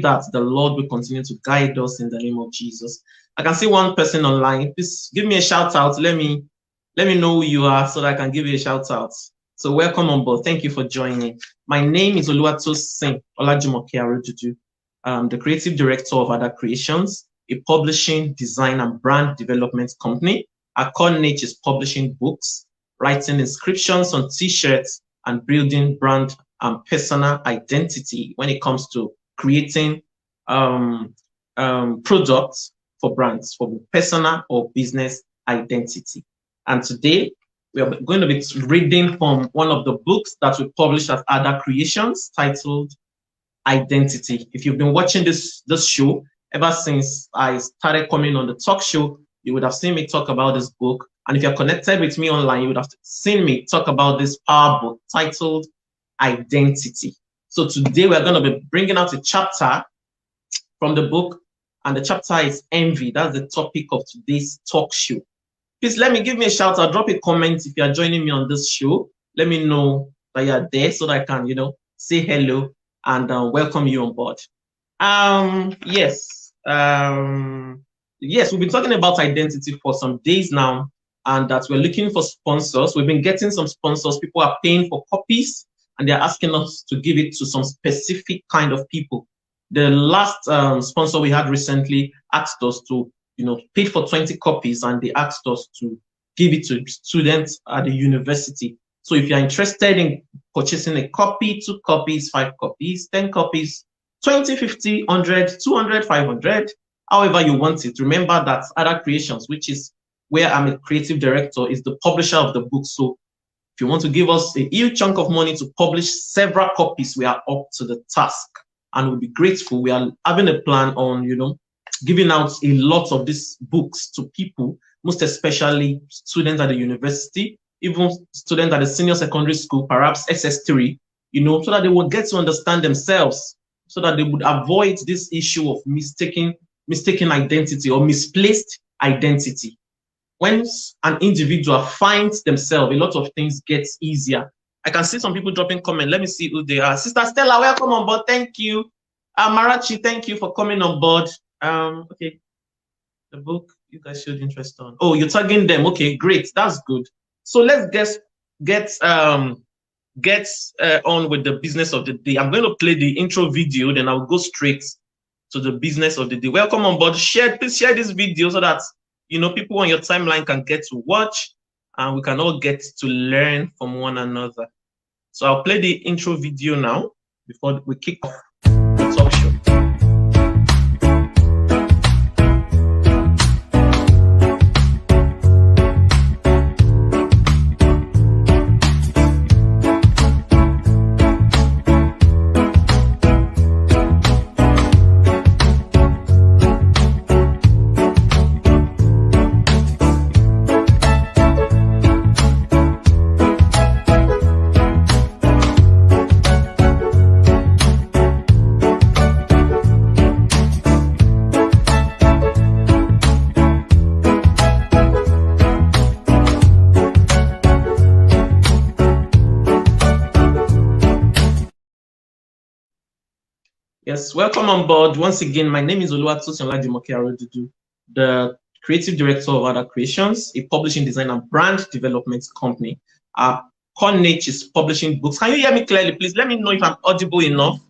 that the Lord will continue to guide us in the name of Jesus. I can see one person online. Please give me a shout out. Let me know who you are so that I can give you a shout out. So welcome on board. Thank you for joining. My name is Oluwatosin Olajumoke Arojuju. I'm the creative director of Ada Creations, a publishing, design, and brand development company. Our core niche is publishing books, writing inscriptions on t-shirts, and building brand and personal identity when it comes to creating products for brands, for personal or business identity. And today, we are going to be reading from one of the books that we published at Ada Creations titled Identity. If you've been watching this show ever since I started coming on the talk show, you would have seen me talk about this book. And if you're connected with me online, you would have seen me talk about this power book titled Identity. So today we're going to be bringing out a chapter from the book, and the chapter is Envy. That's the topic of today's talk show. Please give me a shout out, drop a comment if you are joining me on this show. Let me know that you are there so that I can, say hello and welcome you on board. Yes, we've been talking about identity for some days now, and that we're looking for sponsors. We've been getting some sponsors. People are paying for copies, and they're asking us to give it to some specific kind of people. The last sponsor we had recently asked us to, paid for 20 copies, and they asked us to give it to students at the university. So if you're interested in purchasing a copy, 2 copies, 5 copies, 10 copies, 20, 50, 100, 200, 500, however you want it, remember that Ada Creations, which is where I'm a creative director, is the publisher of the book. So if you want to give us a huge chunk of money to publish several copies, we are up to the task, and we'll be grateful. We are having a plan on, giving out a lot of these books to people, most especially students at the university, even students at the senior secondary school, perhaps SS3, so that they will get to understand themselves, so that they would avoid this issue of mistaken identity or misplaced identity. When an individual finds themselves, a lot of things get easier. I can see some people dropping comments. Let me see who they are. Sister Stella, welcome on board. Thank you. Marachi, thank you for coming on board. Okay, the book you guys showed interest on. Oh, you're tagging them. Okay, great. That's good. So let's get on with the business of the day. I'm going to play the intro video, then I'll go straight to the business of the day. Welcome on board. Please share this video so that people on your timeline can get to watch, and we can all get to learn from one another. So I'll play the intro video now before we kick off the talk show. Yes, welcome on board. Once again, my name is Oluwatosin Olajumoke Arojuju, the creative director of Ada Creations, a publishing, design, and brand development company. Our core niche is publishing books. Can you hear me clearly, please? Let me know if I'm audible enough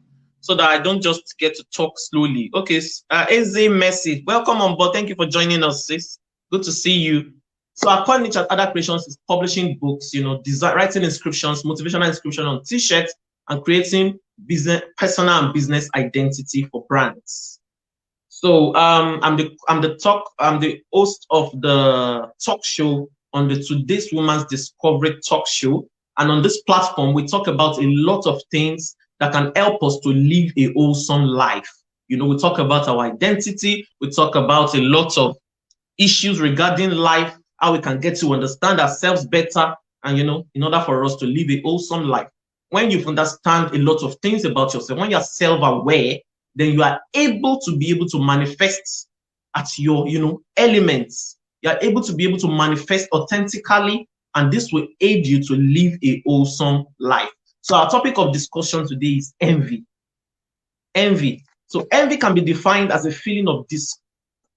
so that I don't just get to talk slowly. Okay, Eze Messi, welcome on board. Thank you for joining us, sis. Good to see you. So our core niche at Ada Creations is publishing books, design, writing inscriptions, motivational inscription on t-shirts, and creating personal and business identity for brands. So I'm the host of the talk show on the Today's Woman Discovery TalkShow, and on this platform we talk about a lot of things that can help us to live a wholesome life. We talk about our identity, we talk about a lot of issues regarding life, how we can get to understand ourselves better, and in order for us to live a wholesome life. When you understand a lot of things about yourself, when you're self-aware, then you are able to manifest at your, elements. You are able to manifest authentically, and this will aid you to live a wholesome life. So our topic of discussion today is envy. Envy. So envy can be defined as a feeling of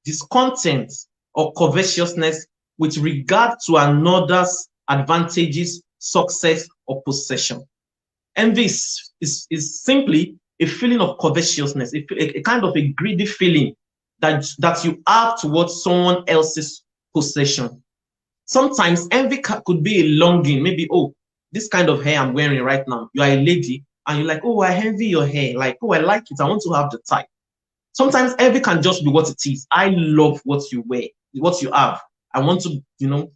discontent or covetousness with regard to another's advantages, success, or possession. Envy is simply a feeling of covetousness, a kind of a greedy feeling that you have towards someone else's possession. Sometimes envy could be a longing, maybe, oh, this kind of hair I'm wearing right now, you are a lady, and you're like, oh, I envy your hair, like, oh, I like it, I want to have the type. Sometimes envy can just be what it is. I love what you wear, what you have. I want to,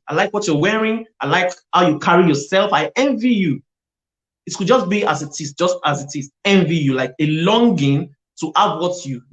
I like what you're wearing. I like how you carry yourself. I envy you. It could just be as it is, just as it is. Envy you, like a longing to have what you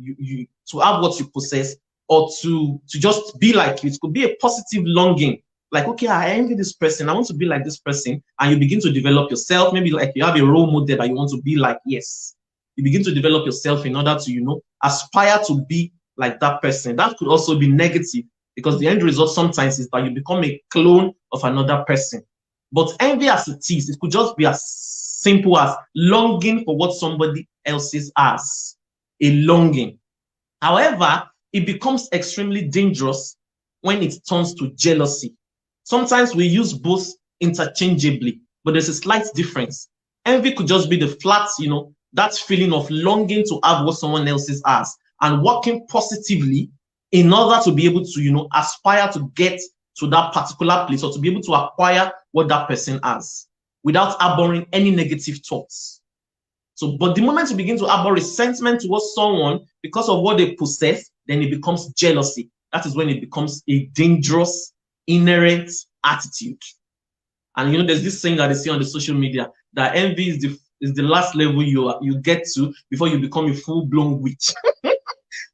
possess, or to just be like you. It could be a positive longing, like, okay, I envy this person. I want to be like this person. And you begin to develop yourself. Maybe like you have a role model that you want to be like. Yes. You begin to develop yourself in order to, aspire to be like that person. That could also be negative, because the end result sometimes is that you become a clone of another person. But envy as it is, it could just be as simple as longing for what somebody else has, a longing. However, it becomes extremely dangerous when it turns to jealousy. Sometimes we use both interchangeably, but there's a slight difference. Envy could just be the flat, that feeling of longing to have what someone else has and working positively in order to be able to, aspire to get to that particular place, or to be able to acquire what that person has without harboring any negative thoughts. So, but the moment you begin to harbor resentment towards someone because of what they possess, then it becomes jealousy. That is when it becomes a dangerous, inherent attitude. And there's this saying that they see on the social media that envy is the last level you get to before you become a full-blown witch.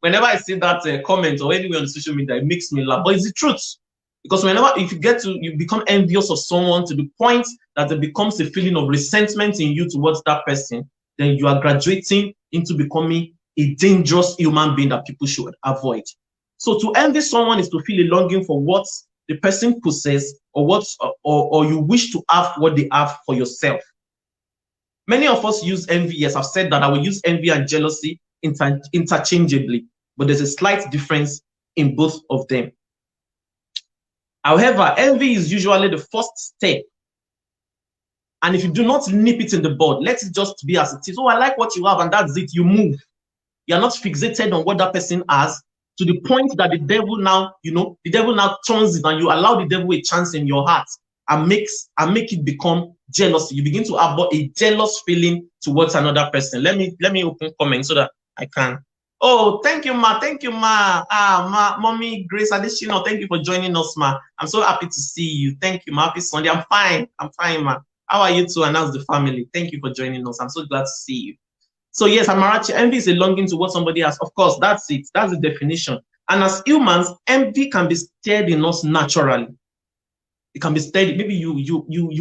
Whenever I see that comment or anywhere on the social media, it makes me laugh. But it's the truth. Because if you become envious of someone to the point that it becomes a feeling of resentment in you towards that person, then you are graduating into becoming a dangerous human being that people should avoid. So to envy someone is to feel a longing for what the person possesses, or you wish to have what they have for yourself. Many of us use envy. Yes, I've said that I will use envy and jealousy interchangeably, but there's a slight difference in both of them. However, envy is usually the first step. And if you do not nip it in the bud, let it just be as it is. Oh, I like what you have, and that's it. You move. You're not fixated on what that person has, to the point that the devil now turns it, and you allow the devil a chance in your heart and make it become jealousy. You begin to have a jealous feeling towards another person. Let me open comments so that I can. Oh, thank you, ma. Thank you, ma. Mommy Grace Additional, thank you for joining us, ma. I'm so happy to see you. Thank you, ma. Happy Sunday. I'm fine, ma. How are you to announce the family? Thank you for joining us. I'm so glad to see you. So yes, Amarachi, envy is a longing to what somebody has. Of course, that's it. That's the definition. And as humans, envy can be stirred in us naturally. It can be stirred. Maybe you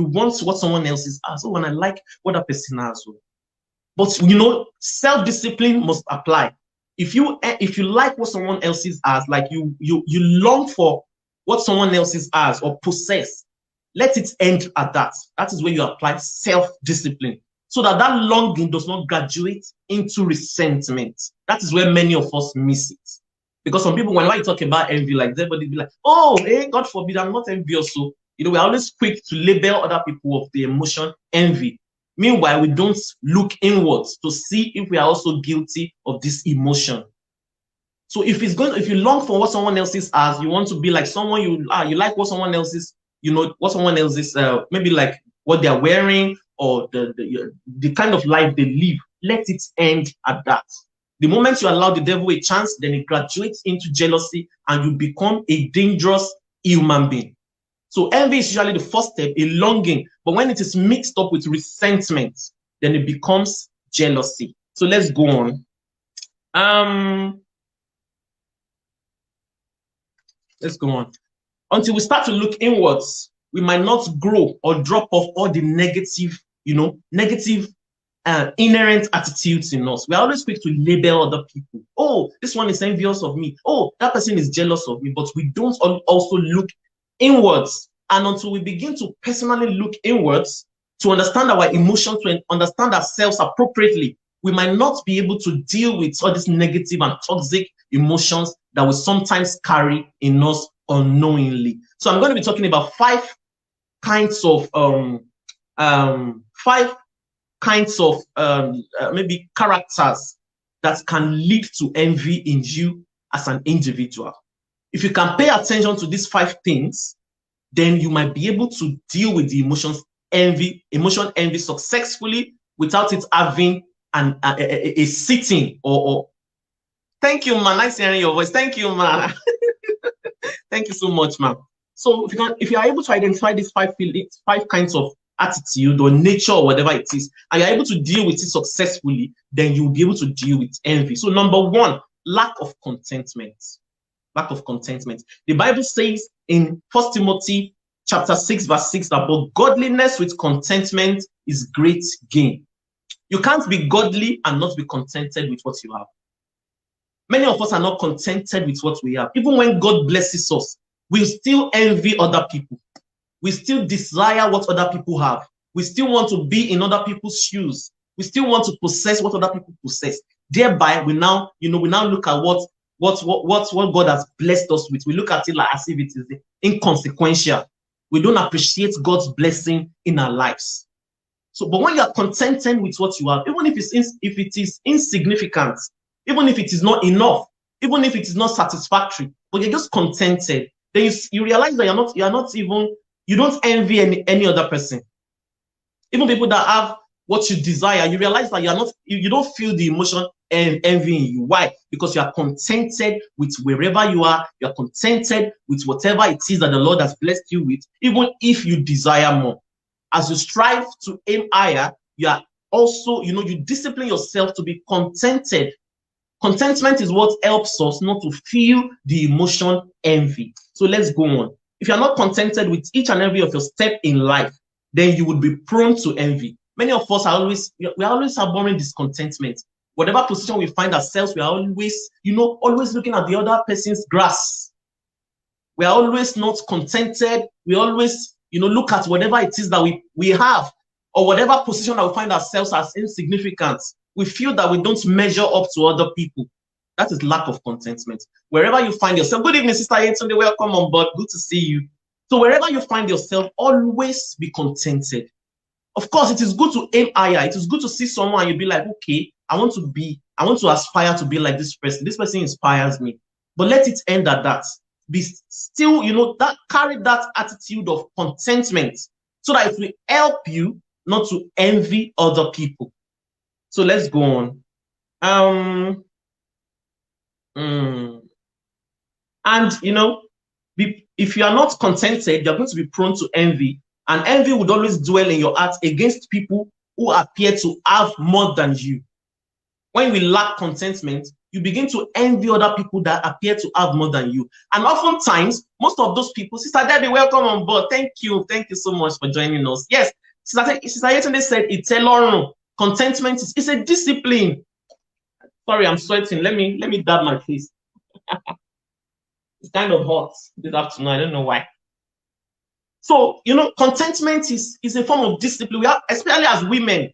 want what someone else has. Oh, and I like what that person has. But self-discipline must apply. If you like what someone else has, like you long for what someone else has or possess, let it end at that. That is where you apply self-discipline, so that longing does not graduate into resentment. That is where many of us miss it. Because some people, whenever you talk about envy, like everybody be like, oh, hey, God forbid, I'm not envious. So, we're always quick to label other people of the emotion envy. Meanwhile, we don't look inwards to see if we are also guilty of this emotion. So if you long for what someone else has, you want to be like someone, you like what someone else is, what someone else is, maybe like what they're wearing, or the kind of life they live, let it end at that. The moment you allow the devil a chance, then it graduates into jealousy and you become a dangerous human being. So envy is usually the first step, a longing, but when it is mixed up with resentment, then it becomes jealousy. So let's go on. Let's go on. Until we start to look inwards, we might not grow or drop off all the negative inherent attitudes in us. We're always quick to label other people. Oh, this one is envious of me. Oh, that person is jealous of me. But we don't also look inwards. And until we begin to personally look inwards to understand our emotions, to understand ourselves appropriately, we might not be able to deal with all these negative and toxic emotions that we sometimes carry in us unknowingly. So I'm going to be talking about five kinds of maybe characters that can lead to envy in you as an individual. If you can pay attention to these five things, then you might be able to deal with the emotion envy successfully without it having a sitting or thank you, man. Nice hearing your voice. Thank you, man. Thank you so much, man. So if you are able to identify these five feelings, five kinds of attitude or nature or whatever it is, and you're able to deal with it successfully, then you'll be able to deal with envy. So number one, lack of contentment. Lack of contentment. The Bible says in 1 Timothy chapter 6, verse 6, that but godliness with contentment is great gain. You can't be godly and not be contented with what you have. Many of us are not contented with what we have. Even when God blesses us, we still envy other people. We still desire what other people have. We still want to be in other people's shoes. We still want to possess what other people possess. Thereby, we now look at what God has blessed us with. We look at it like as if it is inconsequential. We don't appreciate God's blessing in our lives. So, but when you are contented with what you have, even if it is insignificant, even if it is not enough, even if it is not satisfactory, but you're just contented, then you realize that you don't envy any other person. Even people that have what you desire, you realize that you don't feel the emotion and envying you. Why? Because you are contented with wherever you are. You are contented with whatever it is that the Lord has blessed you with, even if you desire more. As you strive to aim higher, you are also, you discipline yourself to be contented. Contentment is what helps us not to feel the emotion envy. So let's go on. If you're not contented with each and every of your steps in life, then you would be prone to envy. Many of us are always harboring discontentment. Whatever position we find ourselves, we are always looking at the other person's grass. We are always not contented. We always, look at whatever it is that we have, or whatever position that we find ourselves as insignificant. We feel that we don't measure up to other people. That is lack of contentment. Wherever you find yourself, good evening, Sister Yetunde, welcome on board. Good to see you. So wherever you find yourself, always be contented. Of course, it is good to aim higher. It is good to see someone and you'll be like, okay, I want to aspire to be like this person. This person inspires me. But let it end at that. Be still, carry that attitude of contentment so that it will help you not to envy other people. So let's go on. And if you are not contented, you're going to be prone to envy. And envy would always dwell in your heart against people who appear to have more than you. When we lack contentment, you begin to envy other people that appear to have more than you. And oftentimes, most of those people, Sister Debbie, welcome on board. Thank you so much for joining us. Yes, Sister Yetunde said, it's a learn. Contentment is a discipline. Sorry, I'm sweating. Let me dab my face. It's kind of hot this afternoon. I don't know why. So, contentment is a form of discipline. We have, especially as women,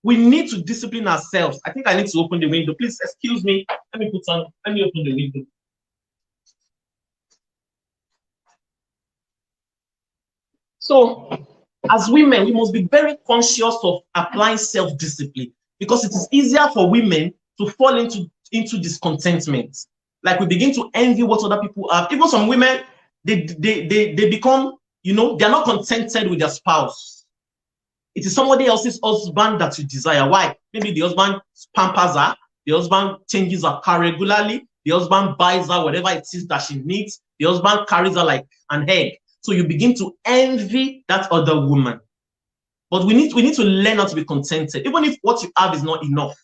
we need to discipline ourselves. I think I need to open the window. Please excuse me. Let me open the window. So, as women, we must be very conscious of applying self-discipline because it is easier for women to fall into discontentment. Like we begin to envy what other people have. Even some women, they become, they're not contented with their spouse. It is somebody else's husband that you desire. Why? Maybe the husband pampers her, the husband changes her car regularly, the husband buys her whatever it is that she needs, the husband carries her like an egg. So you begin to envy that other woman. But we need to learn how to be contented. Even if what you have is not enough.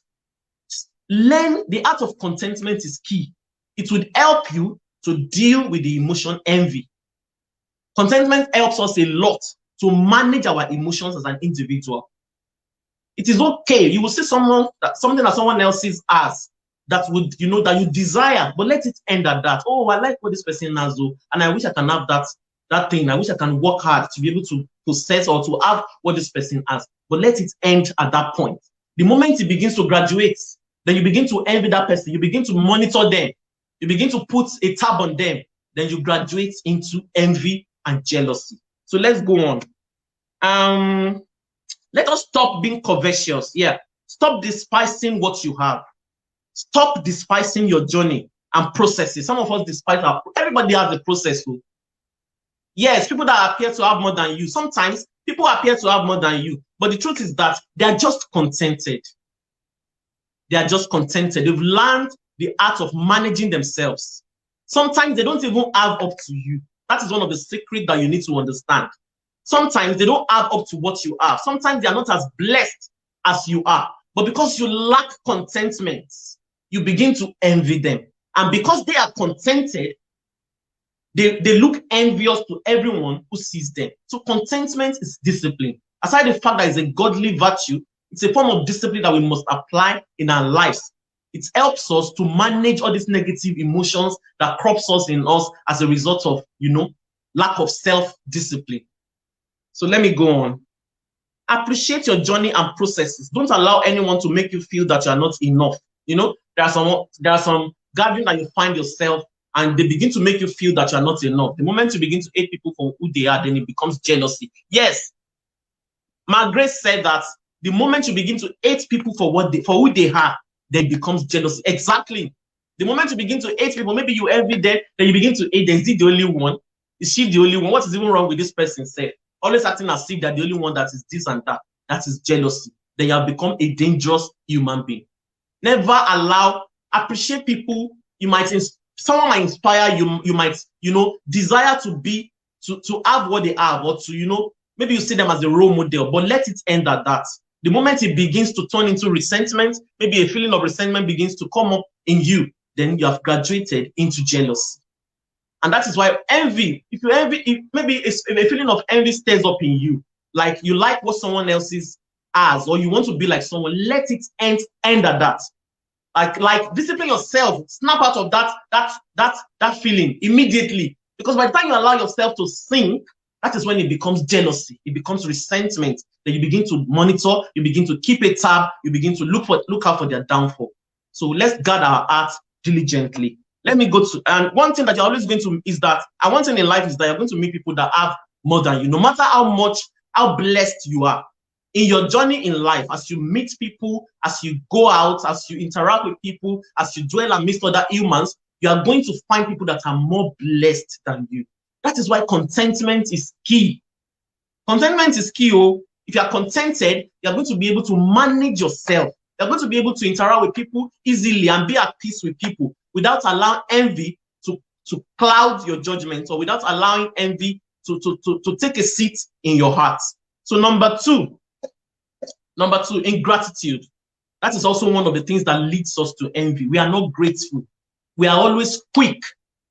Learn the art of contentment is key. It would help you to deal with the emotion envy. Contentment helps us a lot to manage our emotions as an individual. It is okay. You will see something that someone else has that would, that you desire, but let it end at that. Oh, I like what this person has, and I wish I can have that thing. I wish I can work hard to be able to possess or to have what this person has. But let it end at that point. The moment it begins to graduate, then you begin to envy that person. You begin to monitor them. You begin to put a tab on them. Then you graduate into envy and jealousy. So let's go on. Let us stop being covetous. Yeah. Stop despising what you have. Stop despising your journey and processes. Some of us despise everybody has a process. Yes, people that appear to have more than you. Sometimes people appear to have more than you. But the truth is that they are just contented. They are just contented. They've learned the art of managing themselves. Sometimes they don't even have up to you. That is one of the secrets that you need to understand. Sometimes they don't have up to what you have. Sometimes they are not as blessed as you are. But because you lack contentment, you begin to envy them. And because they are contented, they look envious to everyone who sees them. So contentment is discipline. Aside the fact that it's a godly virtue, it's a form of discipline that we must apply in our lives. It helps us to manage all these negative emotions that crops us in us as a result of, lack of self-discipline. So let me go on. Appreciate your journey and processes. Don't allow anyone to make you feel that you are not enough. There are some gathering that you find yourself and they begin to make you feel that you are not enough. The moment you begin to hate people for who they are, then it becomes jealousy. Yes, Margaret said that the moment you begin to hate people for who they are, then it becomes jealousy. Exactly. The moment you begin to hate people, maybe you envy them, then you begin to hate them. Is he the only one? Is she the only one? What is even wrong with this person said? Always acting as if they're the only one that is this and that. That is jealousy. Then you have become a dangerous human being. Never appreciate people. Someone might inspire you. You might, desire to have what they have, or to, maybe you see them as a role model, but let it end at that. The moment it begins to turn into resentment, maybe a feeling of resentment begins to come up in you, then you have graduated into jealousy. And that is why envy, if maybe a feeling of envy stirs up in you, like you like what someone else has, or you want to be like someone, let it end at that. Like discipline yourself, snap out of that feeling immediately. Because by the time you allow yourself to sink, that is when it becomes jealousy, it becomes resentment. Then you begin to monitor, you begin to keep a tab, you begin to look out for their downfall. So let's guard our hearts diligently. Let me go to, and one thing that you're always going to is that, and one thing in life is that you're going to meet people that have more than you. No matter how blessed you are in your journey in life, as you meet people, as you go out, as you interact with people, as you dwell amidst other humans, you are going to find people that are more blessed than you. That is why contentment is key. Contentment is key. If you are contented, you are going to be able to manage yourself. You are going to be able to interact with people easily and be at peace with people without allowing envy to cloud your judgment, or without allowing envy to take a seat in your heart. So number two, ingratitude. That is also one of the things that leads us to envy. We are not grateful. We are always quick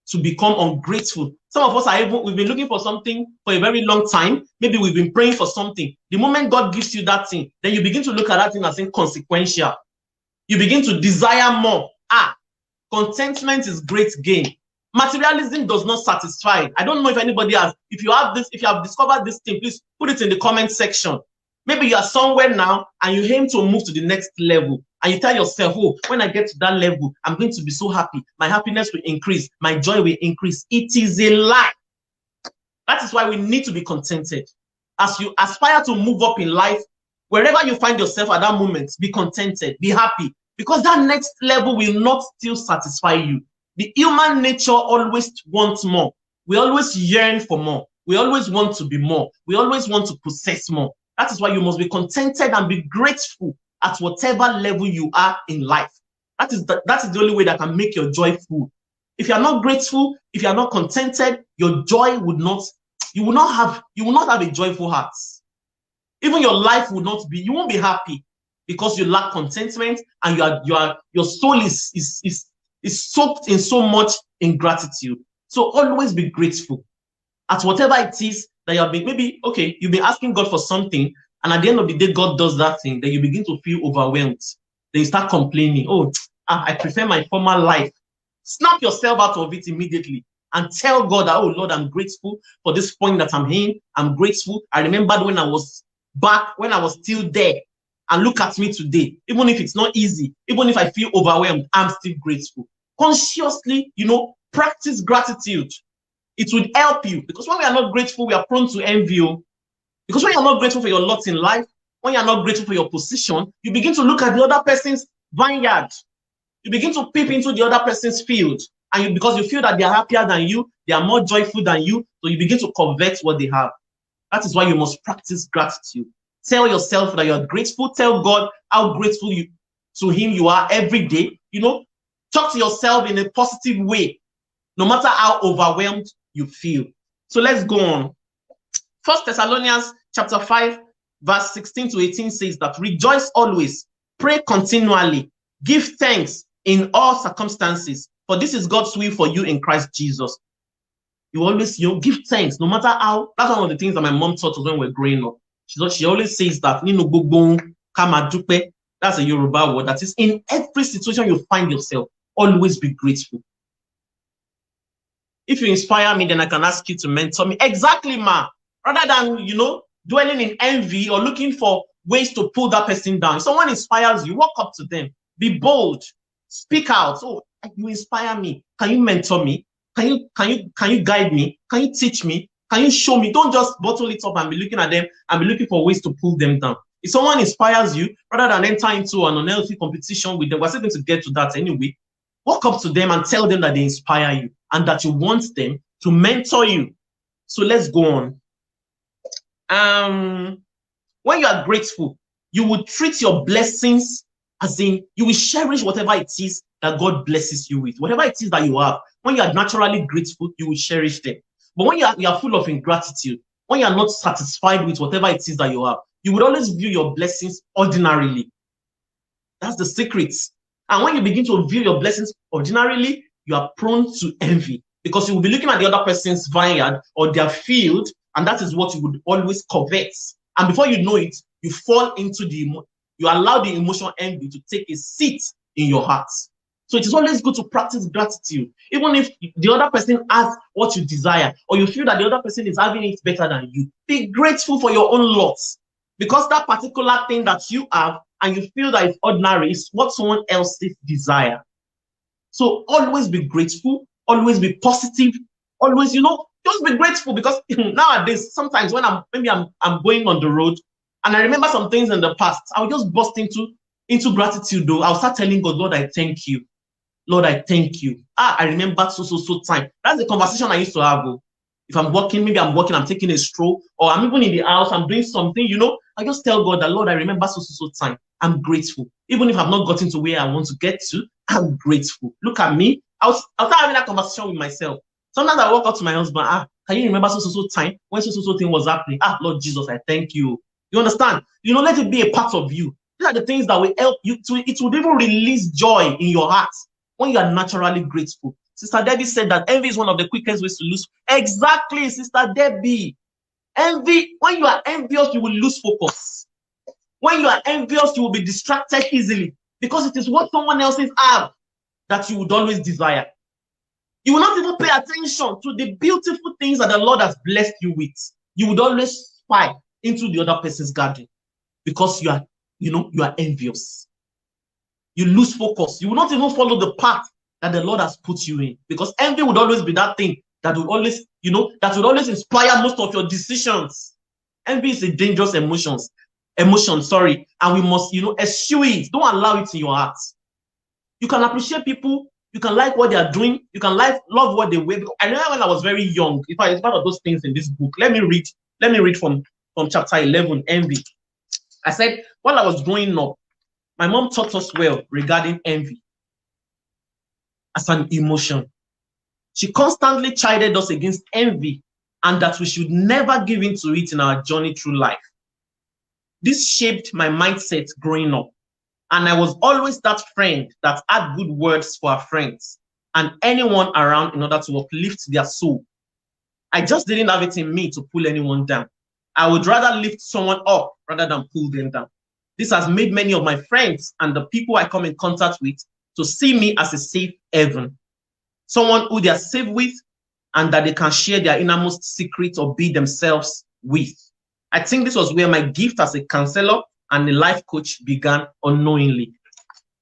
to become ungrateful. Some of us we've been looking for something for a very long time. Maybe we've been praying for something. The moment God gives you that thing, then you begin to look at that thing as inconsequential. You begin to desire more. Contentment is great gain. Materialism does not satisfy. I don't know if anybody has. If you have discovered this thing, please put it in the comment section. Maybe you are somewhere now and you aim to move to the next level. And you tell yourself, when I get to that level, I'm going to be so happy. My happiness will increase. My joy will increase. It is a lie. That is why we need to be contented. As you aspire to move up in life, wherever you find yourself at that moment, be contented, be happy. Because that next level will not still satisfy you. The human nature always wants more. We always yearn for more. We always want to be more. We always want to possess more. That is why you must be contented and be grateful at whatever level you are in life. That is the only way that can make your joy full. If you are not grateful, if you are not contented, your joy you will not have a joyful heart. Even your life you won't be happy, because you lack contentment and your soul is soaked in so much ingratitude. So always be grateful at whatever it is that you have been. Maybe, you've been asking God for something, and at the end of the day, God does that thing. Then you begin to feel overwhelmed. Then you start complaining. I prefer my former life. Snap yourself out of it immediately and tell God that, Lord, I'm grateful for this point that I'm in. I'm grateful. I remembered when I was still there. and look at me today. Even if it's not easy, even if I feel overwhelmed, I'm still grateful. Consciously, practice gratitude. It would help you, because when we are not grateful, we are prone to envy. Because when you're not grateful for your lot in life, when you're not grateful for your position, you begin to look at the other person's vineyard. You begin to peep into the other person's field. And because you feel that they are happier than you, they are more joyful than you, so you begin to covet what they have. That is why you must practice gratitude. Tell yourself that you're grateful. Tell God how grateful to him you are every day. Talk to yourself in a positive way, no matter how overwhelmed you feel. So let's go on. 1 Thessalonians chapter 5, verse 16 to 18 says that rejoice always, pray continually, give thanks in all circumstances, for this is God's will for you in Christ Jesus. You always, give thanks, no matter how. That's one of the things that my mom taught us when we were growing up. She always says that, that's a Yoruba word. That is, in every situation you find yourself, always be grateful. If you inspire me, then I can ask you to mentor me. Exactly, ma. Rather than, dwelling in envy or looking for ways to pull that person down. If someone inspires you, walk up to them. Be bold. Speak out. Oh, you inspire me. Can you mentor me? Can you guide me? Can you teach me? Can you show me? Don't just bottle it up and be looking at them and be looking for ways to pull them down. If someone inspires you, rather than enter into an unhealthy competition with them, we're still going to get to that anyway. Walk up to them and tell them that they inspire you and that you want them to mentor you. So let's go on. When you are grateful, you will treat your blessings as in you will cherish whatever it is that God blesses you with. Whatever it is that you have, when you are naturally grateful, you will cherish them. But when you are full of ingratitude, when you are not satisfied with whatever it is that you have, you would always view your blessings ordinarily. That's the secret. And when you begin to view your blessings ordinarily, you are prone to envy, because you will be looking at the other person's vineyard or their field, and that is what you would always covet. And before you know it, you fall into you allow the emotional envy to take a seat in your heart. So it is always good to practice gratitude. Even if the other person has what you desire, or you feel that the other person is having it better than you, be grateful for your own lot. Because that particular thing that you have and you feel that it's ordinary is what someone else's desire. So always be grateful, always be positive, always, just be grateful, because nowadays, sometimes when I'm going on the road and I remember some things in the past, I'll just burst into gratitude though. I'll start telling God, Lord, I thank you. Lord, I thank you. I remember so time. That's the conversation I used to have. If I'm walking, maybe I'm walking, I'm taking a stroll, or I'm even in the house, I'm doing something, I just tell God that, Lord, I remember so time. I'm grateful. Even if I've not gotten to where I want to get to, I'm grateful. Look at me. I'll start having that conversation with myself. Sometimes I walk up to my husband, can you remember so time when so thing was happening? Lord Jesus, I thank you. You understand? Let it be a part of you. These are the things that will help you it will even release joy in your heart when you are naturally grateful. Sister Debbie said that envy is one of the quickest ways to lose. Exactly, Sister Debbie. Envy, when you are envious, you will lose focus. When you are envious, you will be distracted easily, because it is what someone else's have that you would always desire. You will not even pay attention to the beautiful things that the Lord has blessed you with. You would always spy into the other person's garden, because you are envious. You lose focus. You will not even follow the path that the Lord has put you in, because envy would always be that thing that would always, that would always inspire most of your decisions. Envy is a dangerous emotion, and we must, eschew it. Don't allow it in your heart. You can appreciate people. You can like what they are doing. You can love what they wear. I remember when I was very young, if I it's part of those things in this book. Let me read from chapter 11, envy. I said, while I was growing up, my mom taught us well regarding envy as an emotion. She constantly chided us against envy and that we should never give in to it in our journey through life. This shaped my mindset growing up. And I was always that friend that had good words for her friends and anyone around in order to uplift their soul. I just didn't have it in me to pull anyone down. I would rather lift someone up rather than pull them down. This has made many of my friends and the people I come in contact with to see me as a safe haven. Someone who they are safe with and that they can share their innermost secret or be themselves with. I think this was where my gift as a counselor and the life coach began unknowingly.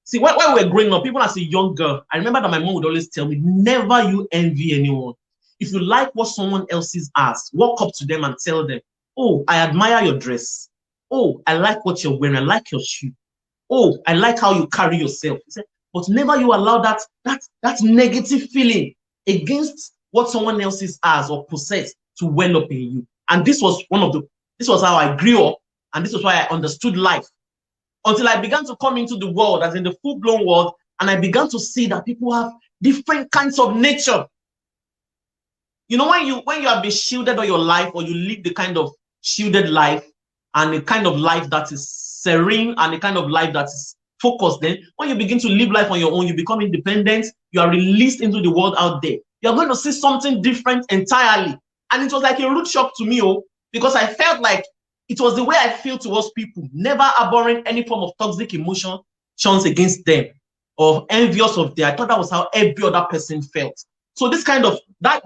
See, when we were growing up, even as a young girl, I remember that my mom would always tell me, never you envy anyone. If you like what someone else's has, walk up to them and tell them, oh, I admire your dress. Oh, I like what you're wearing. I like your shoe. Oh, I like how you carry yourself. He said, but never you allow that negative feeling against what someone else's has or possess to well up in you. And this was how I grew up, and this was why I understood life. Until I began to come into the world, as in the full-blown world, and I began to see that people have different kinds of nature. You know, when you have been shielded all your life, or you live the kind of shielded life, and the kind of life that is serene, and the kind of life that is focused, then when you begin to live life on your own, you become independent, you are released into the world out there. You're going to see something different entirely. And it was like a root shock to me, because I felt like it was the way I feel towards people, never harboring any form of toxic emotions against them or envious of them. I thought that was how every other person felt. So this kind of that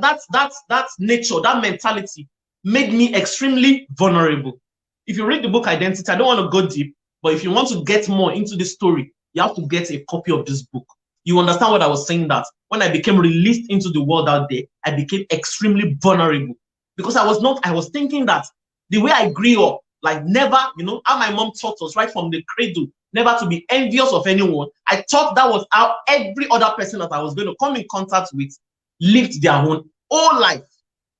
nature, that mentality made me extremely vulnerable. If you read the book Identity, I don't want to go deep, but if you want to get more into the story, you have to get a copy of this book. You understand what I was saying, that when I became released into the world out there, I became extremely vulnerable, because I was thinking that the way I grew up, like never, how my mom taught us right from the cradle, never to be envious of anyone. I thought that was how every other person that I was going to come in contact with lived their own whole life.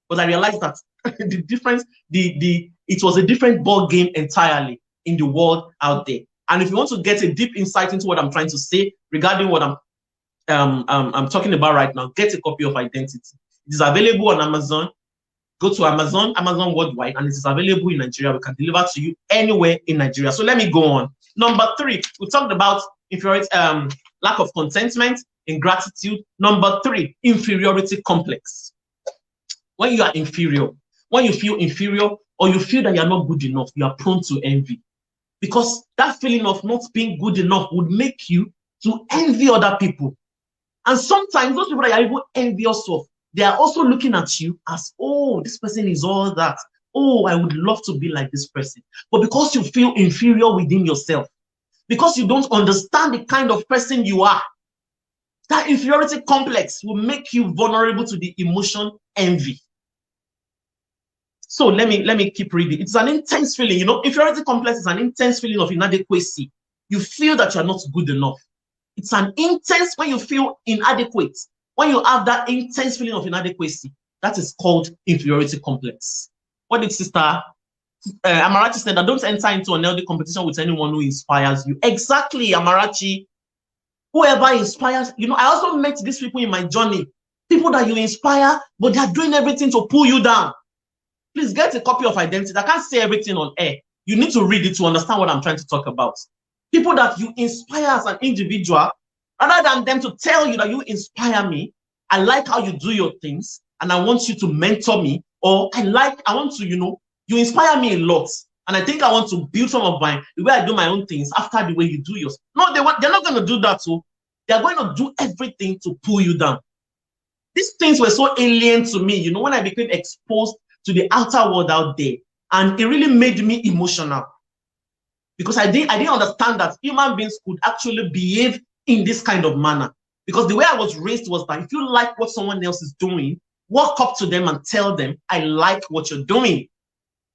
But I realized that the difference, it was a different ball game entirely in the world out there. And if you want to get a deep insight into what I'm trying to say regarding what I'm talking about right now, get a copy of Identity. It is available on Amazon. Go to Amazon worldwide, and it is available in Nigeria. We can deliver to you anywhere in Nigeria. So let me go on. Number 3, we talked about inferiority, lack of contentment, ingratitude. Number 3, inferiority complex. When you are inferior, when you feel inferior, or you feel that you are not good enough, you are prone to envy. Because that feeling of not being good enough would make you to envy other people. And sometimes those people that you are even envious of, they are also looking at you as, oh, this person is all that. Oh, I would love to be like this person. But because you feel inferior within yourself, because you don't understand the kind of person you are, that inferiority complex will make you vulnerable to the emotion envy. So let me keep reading. It's an intense feeling, inferiority complex is an intense feeling of inadequacy. You feel that you're not good enough. It's an intense, when you feel inadequate, when you have that intense feeling of inadequacy, that is called inferiority complex. What did Sister Amarachi said? That don't enter into an healthy competition with anyone who inspires you. Exactly, Amarachi. Whoever inspires, I also met these people in my journey. People that you inspire, but they are doing everything to pull you down. Please get a copy of Identity. I can't say everything on air. You need to read it to understand what I'm trying to talk about. People that you inspire as an individual, rather than them to tell you that you inspire me, I like how you do your things, and I want you to mentor me, or I want to, you inspire me a lot, and I think I want to build some of the way I do my own things after the way you do yours. No, they're not going to do that. So they're going to do everything to pull you down. These things were so alien to me, when I became exposed to the outer world out there, and it really made me emotional, because I didn't understand that human beings could actually behave in this kind of manner. Because the way I was raised was that if you like what someone else is doing, walk up to them and tell them, I like what you're doing.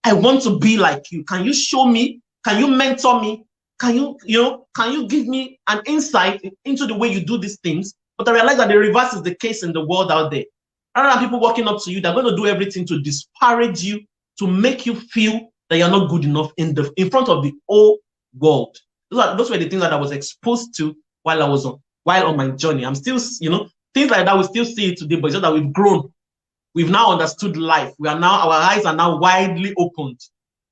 I want to be like you. Can you show me? Can you mentor me? Can you give me an insight into the way you do these things? But I realize that the reverse is the case in the world out there. Rather than people walking up to you, they're going to do everything to disparage you, to make you feel that you're not good enough in front of the whole world. Those were the things that I was exposed to while on my journey. I'm still, things like that, we still see it today, but it's just that we've grown. We've now understood life. Our eyes are now widely opened.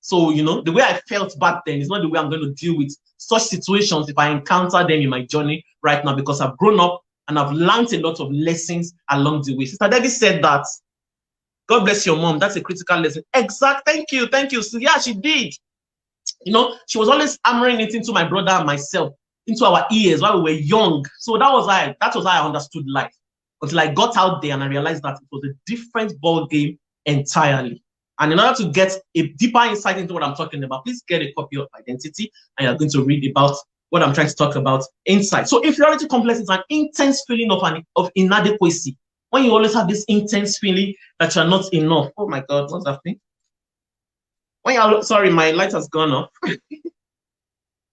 So, the way I felt back then is not the way I'm going to deal with such situations if I encounter them in my journey right now, because I've grown up and I've learned a lot of lessons along the way. Sister Debbie said that. God bless your mom. That's a critical lesson. Exact. Thank you. So, yeah, she did. She was always hammering it into my brother and myself, into our ears while we were young. So that was how I understood life, until I got out there and I realized that it was a different ball game entirely. And in order to get a deeper insight into what I'm talking about, please get a copy of Identity, and you're going to read about what I'm trying to talk about inside. So inferiority complex is an intense feeling of inadequacy. When you always have this intense feeling that you're not enough. Oh my God, what's happening? When you're, sorry, my light has gone off. Let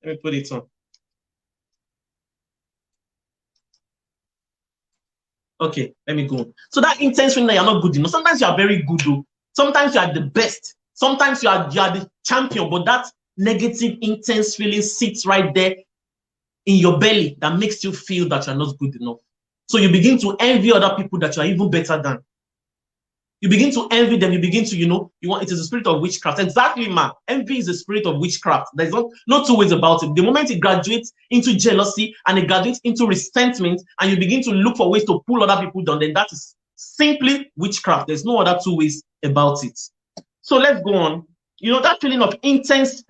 me put it on. Okay, let me go. So that intense feeling that you're not good enough. Sometimes you are very good, though. Sometimes you are the best. Sometimes you are the champion, but that negative, intense feeling sits right there in your belly that makes you feel that you're not good enough. So you begin to envy other people that you are even better than. You begin to envy them. You begin to, it is a spirit of witchcraft. Exactly, man. Envy is a spirit of witchcraft. There's no two ways about it. The moment it graduates into jealousy and it graduates into resentment, and you begin to look for ways to pull other people down, then that is simply witchcraft. There's no other two ways about it. So let's go on. That feeling of intense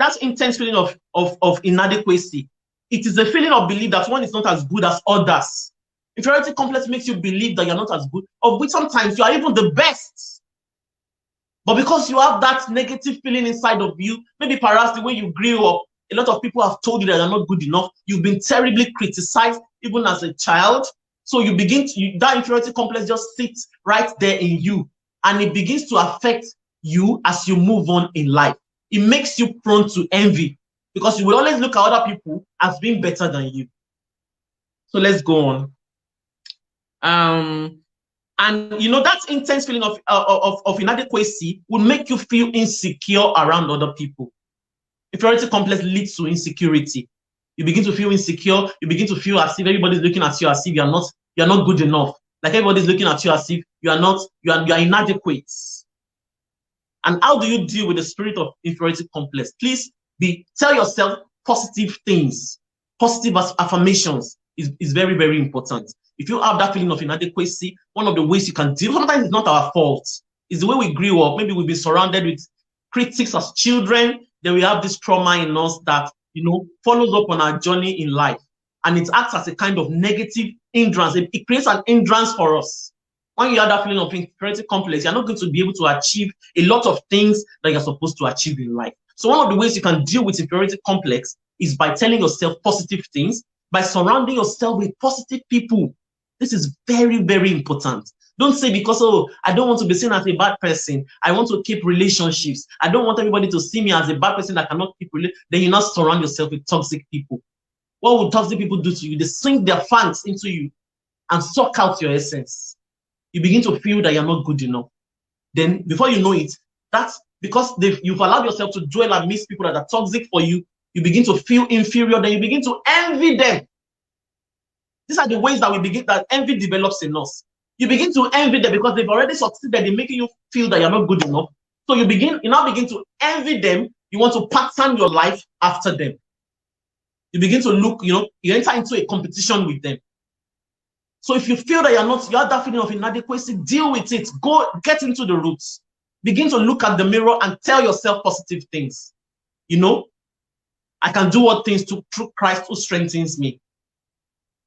feeling of inadequacy. It is a feeling of belief that one is not as good as others. Inferiority complex makes you believe that you're not as good, of which sometimes you are even the best. But because you have that negative feeling inside of you, maybe perhaps the way you grew up, a lot of people have told you that you're not good enough. You've been terribly criticized even as a child. So you begin to, that inferiority complex just sits right there in you, and it begins to affect you as you move on in life. It makes you prone to envy because you will always look at other people as being better than you. So let's go on. And that intense feeling of inadequacy will make you feel insecure around other people. Inferiority complex leads to insecurity. You begin to feel insecure. You begin to feel as if everybody's looking at you as if you're not good enough. Like everybody's looking at you as if you are inadequate. And how do you deal with the spirit of inferiority complex? Please tell yourself positive things. Positive affirmations is very, very important. If you have that feeling of inadequacy, one of the ways you can deal, sometimes it's not our fault. It's the way we grew up. Maybe we've been surrounded with critics as children. Then we have this trauma in us that, follows up on our journey in life. And it acts as a kind of negative hindrance. It creates an hindrance for us. When you have that feeling of inferiority complex, you're not going to be able to achieve a lot of things that you're supposed to achieve in life. So one of the ways you can deal with inferiority complex is by telling yourself positive things, by surrounding yourself with positive people. This is very, very important. Don't say because, I don't want to be seen as a bad person. I want to keep relationships. I don't want everybody to see me as a bad person that cannot keep relationships. Then you not surround yourself with toxic people. What will toxic people do to you? They sink their fangs into you and suck out your essence. You begin to feel that you're not good enough. Then before you know it, that's because you've allowed yourself to dwell amidst people that are toxic for you. You begin to feel inferior. Then you begin to envy them. These are the ways that envy develops in us. You begin to envy them because they've already succeeded in making you feel that you're not good enough. So you now begin to envy them. You want to pattern your life after them. You begin to look, you enter into a competition with them. So if you feel that you have that feeling of inadequacy, deal with it. Go get into the roots. Begin to look at the mirror and tell yourself positive things. I can do all things through Christ who strengthens me.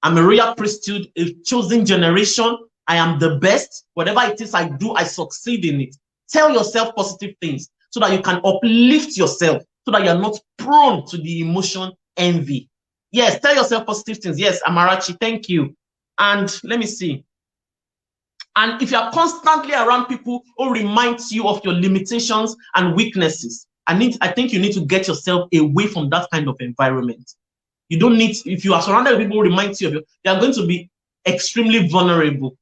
I'm a royal priesthood, a chosen generation. I am the best. Whatever it is I do, I succeed in it. Tell yourself positive things so that you can uplift yourself, so that you're not prone to the emotion envy. Yes, tell yourself positive things. Yes, Amarachi, thank you. And let me see. And if you're constantly around people who remind you of your limitations and weaknesses, I think you need to get yourself away from that kind of environment. You don't need, if you are surrounded with people who remind you of you, they are going to be extremely vulnerable.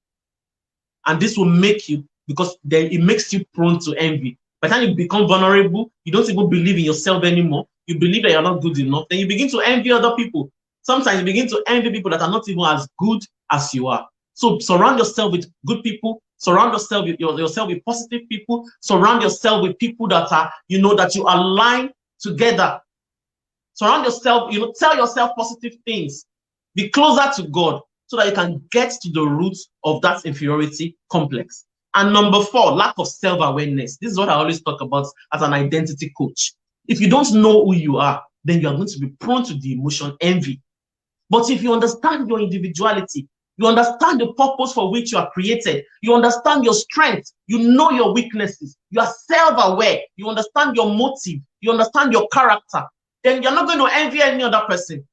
And this will make you, because then it makes you prone to envy. By the time you become vulnerable, you don't even believe in yourself anymore. You believe that you're not good enough. Then you begin to envy other people. Sometimes you begin to envy people that are not even as good as you are. So surround yourself with good people. Surround yourself with positive people. Surround yourself with people that are, that you align together. Surround yourself, tell yourself positive things. Be closer to God so that you can get to the roots of that inferiority complex. And number 4, lack of self-awareness. This is what I always talk about as an identity coach. If you don't know who you are, then you are going to be prone to the emotion envy. But if you understand your individuality, You understand the purpose for which you are created. You understand your strengths. You know your weaknesses. You are self-aware. You understand your motive. You understand your character. Then you're not going to envy any other person.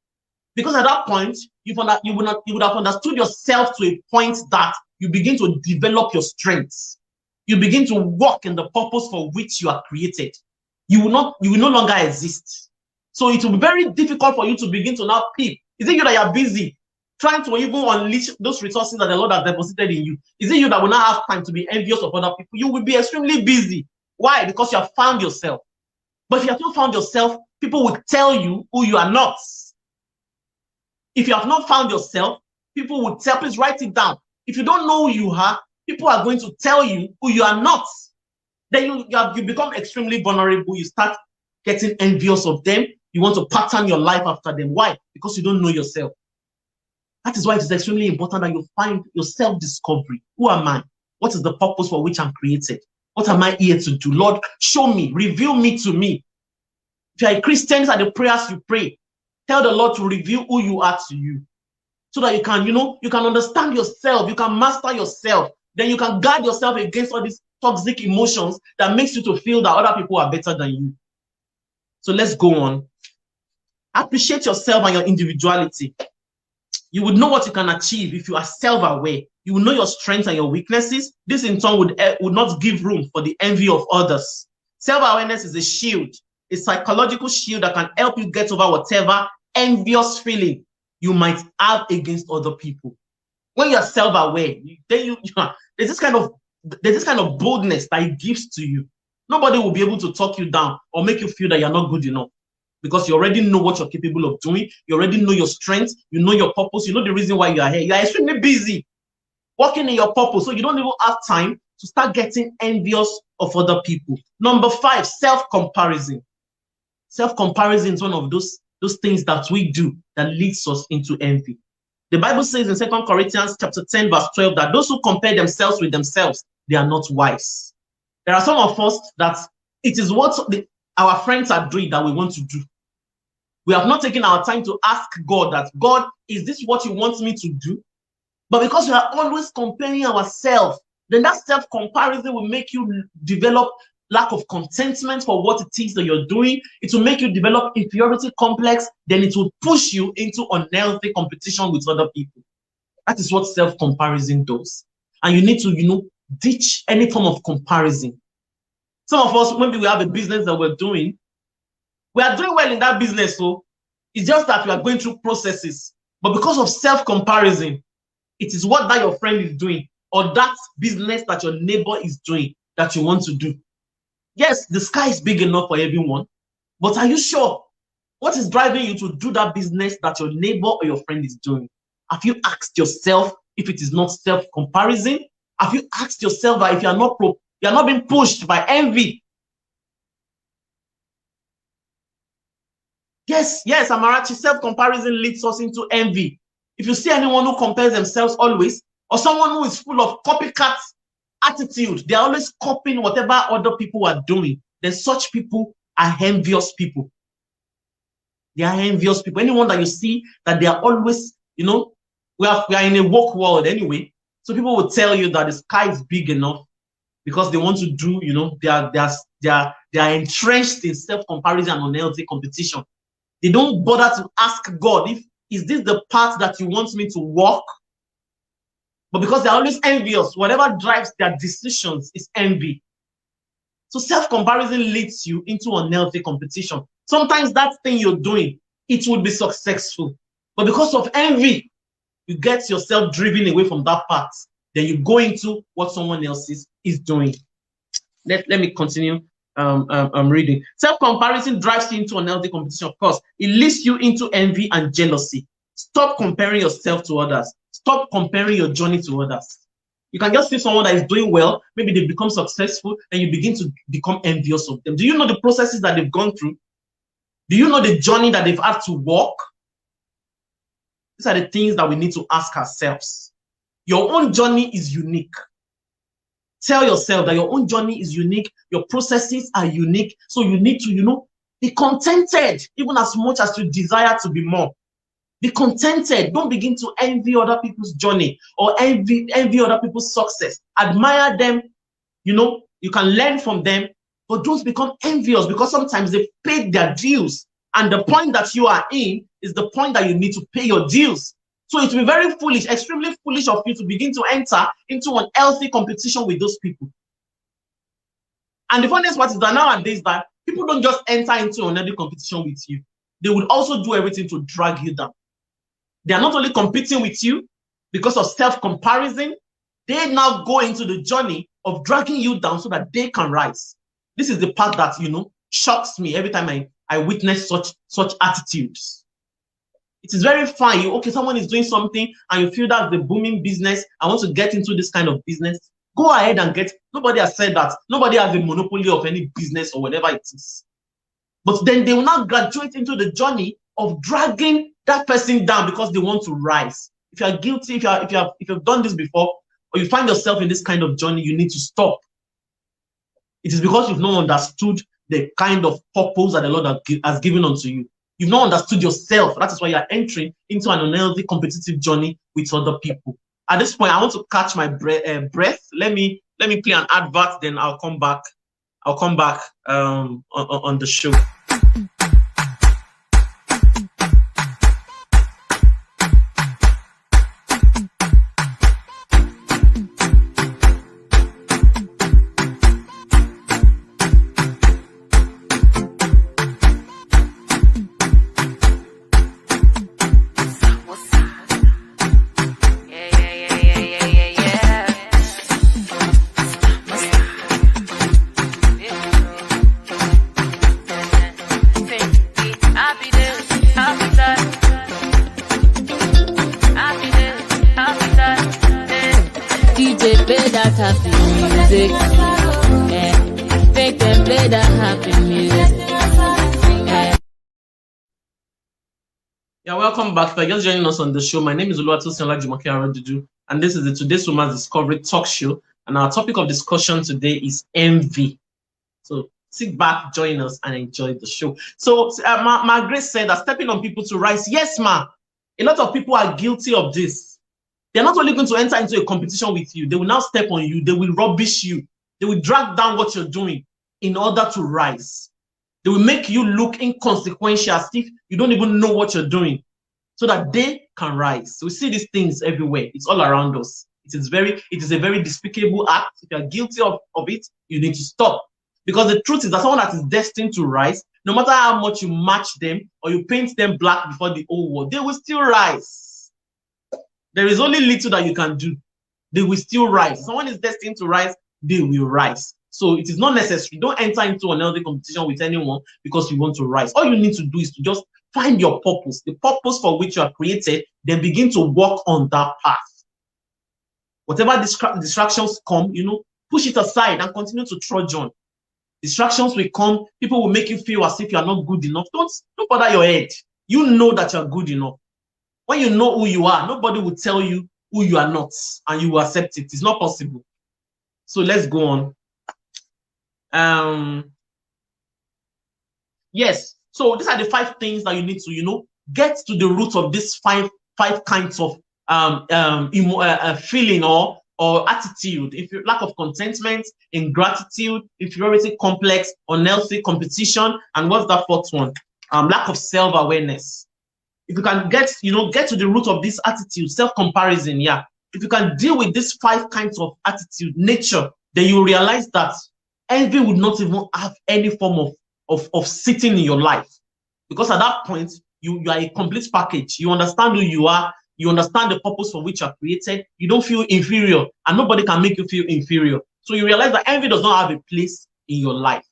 Because at that point, you would have understood yourself to a point that you begin to develop your strengths. You begin to walk in the purpose for which you are created. You will no longer exist. So it will be very difficult for you to begin to now peep. Is it you that you are busy trying to even unleash those resources that the Lord has deposited in you? Is it you that will not have time to be envious of other people? You will be extremely busy. Why? Because you have found yourself. But if you have not found yourself, people will tell you who you are not. If you have not found yourself, people will tell, please write it down. If you don't know who you are, people are going to tell you who you are not. Then you become extremely vulnerable. You start getting envious of them. You want to pattern your life after them. Why? Because you don't know yourself. That is why it is extremely important that you find your self-discovery. Who am I? What is the purpose for which I'm created? What am I here to do? Lord, show me, reveal me to me. If you are a Christian, these are the prayers you pray. Tell the Lord to reveal who you are to you. So that you can, you can understand yourself. You can master yourself. Then you can guard yourself against all these toxic emotions that makes you to feel that other people are better than you. So let's go on. Appreciate yourself and your individuality. You would know what you can achieve if you are self-aware. You will know your strengths and your weaknesses. This in turn would not give room for the envy of others. Self-awareness is a shield, a psychological shield that can help you get over whatever envious feeling you might have against other people. When you are self-aware, there's this kind of boldness that it gives to you. Nobody will be able to talk you down or make you feel that you're not good enough, because you already know what you're capable of doing. You already know your strengths. You know your purpose. You know the reason why you are here. You are extremely busy working in your purpose, so you don't even have time to start getting envious of other people. Number 5, self-comparison. Self-comparison is one of those things that we do that leads us into envy. The Bible says in 2 Corinthians chapter 10, verse 12, that those who compare themselves with themselves, they are not wise. There are some of us that it is what our friends are doing that we want to do. We have not taken our time to ask God that, God, is this what you want me to do? But because we are always comparing ourselves, then that self-comparison will make you develop lack of contentment for what it is that you're doing. It will make you develop inferiority complex. Then it will push you into unhealthy competition with other people. That is what self-comparison does. And you need to, ditch any form of comparison. Some of us, maybe we have a business that we're doing. We are doing well in that business, so it's just that we are going through processes. But because of self-comparison, it is what that your friend is doing or that business that your neighbor is doing that you want to do. Yes, the sky is big enough for everyone, but are you sure? What is driving you to do that business that your neighbor or your friend is doing? Have you asked yourself if it is not self-comparison? Have you asked yourself that if you are not being pushed by envy? Yes, Amarachi, self-comparison leads us into envy. If you see anyone who compares themselves always, or someone who is full of copycat attitude, they're always copying whatever other people are doing, then such people are envious people. They are envious people. Anyone that you see that they are always, we are in a woke world anyway, so people will tell you that the sky is big enough because they want to do, they are entrenched in self-comparison and unhealthy competition. They don't bother to ask God, is this the path that you want me to walk? But because they're always envious, whatever drives their decisions is envy. So self-comparison leads you into unhealthy competition. Sometimes that thing you're doing, it would be successful. But because of envy, you get yourself driven away from that path. Then you go into what someone else is doing. Let me continue. I'm reading. Self-comparison drives you into unhealthy competition, of course. It leads you into envy and jealousy. Stop comparing yourself to others. Stop comparing your journey to others. You can just see someone that is doing well, maybe they become successful, and you begin to become envious of them. Do you know the processes that they've gone through? Do you know the journey that they've had to walk? These are the things that we need to ask ourselves. Your own journey is unique. Tell yourself that your own journey is unique. Your processes are unique. So you need to, be contented, even as much as you desire to be more. Be contented. Don't begin to envy other people's journey or envy other people's success. Admire them. You can learn from them, but don't become envious, because sometimes they paid their dues. And the point that you are in is the point that you need to pay your dues. So it will be very foolish, extremely foolish of you to begin to enter into an healthy competition with those people. And the funniest part is that nowadays that people don't just enter into an healthy competition with you. They would also do everything to drag you down. They are not only competing with you because of self-comparison, they now go into the journey of dragging you down so that they can rise. This is the part that, shocks me every time I witness such attitudes. It is very fine. Someone is doing something and you feel that's the booming business. I want to get into this kind of business. Go ahead and get. Nobody has said that. Nobody has a monopoly of any business or whatever it is. But then they will now graduate into the journey of dragging that person down because they want to rise. If you are guilty, if you've done this before, or you find yourself in this kind of journey, you need to stop. It is because you've not understood the kind of purpose that the Lord has given unto you. You've not understood yourself. That is why you are entering into an unhealthy competitive journey with other people. At this point, I want to catch my breath. Let me play an advert, then I'll come back. On the show. Yeah, welcome back. If you're just joining us on the show, my name is Oluwatosin Olajumoke Arojuju, and this is the Today's Woman Discovery TalkShow. And our topic of discussion today is envy. So sit back, join us, and enjoy the show. So Margaret said that stepping on people to rise. Yes, ma. A lot of people are guilty of this. They're not only going to enter into a competition with you, they will now step on you. They will rubbish you. They will drag down what you're doing in order to rise. They will make you look inconsequential, as if you don't even know what you're doing, so that they can rise. So we see these things everywhere. It's all around us. It is a very despicable act. If you're guilty of it, you need to stop. Because the truth is that someone that is destined to rise, no matter how much you match them or you paint them black before the whole world, they will still rise. There is only little that you can do. They will still rise. Someone is destined to rise, they will rise. So it is not necessary. Don't enter into another competition with anyone because you want to rise. All you need to do is to just find your purpose, the purpose for which you are created, then begin to walk on that path. Whatever distractions come, push it aside and continue to trudge on. Distractions will come. People will make you feel as if you are not good enough. Don't bother your head. You know that you are good enough. When you know who you are, nobody will tell you who you are not, and you will accept it. It's not possible. So let's go on. Yes. So these are the 5 things that you need to, get to the root of these five kinds of feeling or attitude. If you lack of contentment, ingratitude, inferiority complex, unhealthy competition, and what's that 4th one? Lack of self-awareness. If you can get to the root of this attitude, self-comparison, yeah. If you can deal with these 5 kinds of attitude, nature, then you realize that envy would not even have any form of sitting in your life. Because at that point, you are a complete package. You understand who you are. You understand the purpose for which you are created. You don't feel inferior, and nobody can make you feel inferior. So you realize that envy does not have a place in your life.